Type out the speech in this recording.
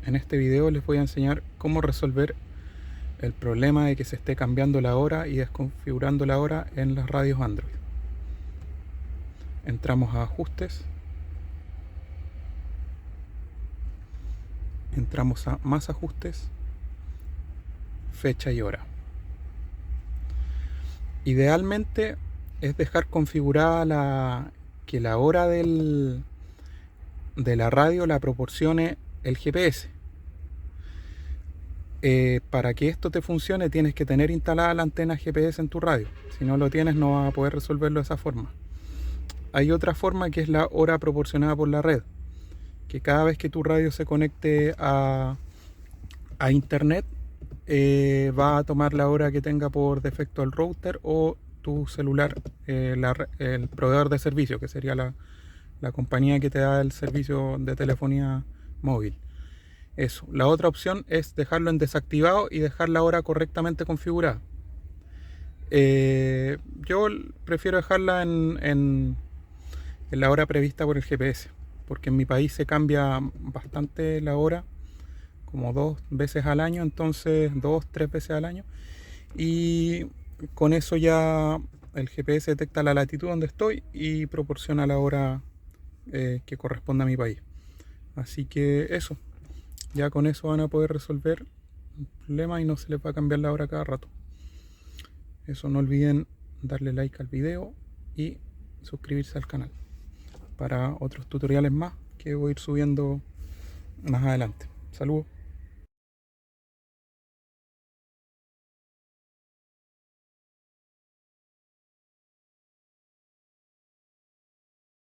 En este video les voy a enseñar cómo resolver el problema de que se esté cambiando la hora y desconfigurando la hora en las radios Android. Entramos a ajustes, entramos a más ajustes, fecha y hora. Idealmente es dejar configurada que la hora de la radio la proporcione el GPS. Para que esto te funcione tienes que tener instalada la antena GPS en tu radio. Si no lo tienes no vas a poder resolverlo de esa forma. Hay otra forma que es la hora proporcionada por la red, que cada vez que tu radio se conecte a internet va a tomar la hora que tenga por defecto el router o tu celular, el proveedor de servicio, que sería la compañía que te da el servicio de telefonía móvil. Eso. La otra opción es dejarlo en desactivado y dejar la hora correctamente configurada. Yo prefiero dejarla en la hora prevista por el GPS, porque en mi país se cambia bastante la hora, como 2 veces al año, entonces 2-3 veces al año, y con eso ya el GPS detecta la latitud donde estoy y proporciona la hora que corresponde a mi país. Así que eso, ya con eso van a poder resolver el problema y no se les va a cambiar la hora cada rato. Eso, no olviden darle like al video y suscribirse al canal para otros tutoriales más que voy a ir subiendo más adelante. Saludos.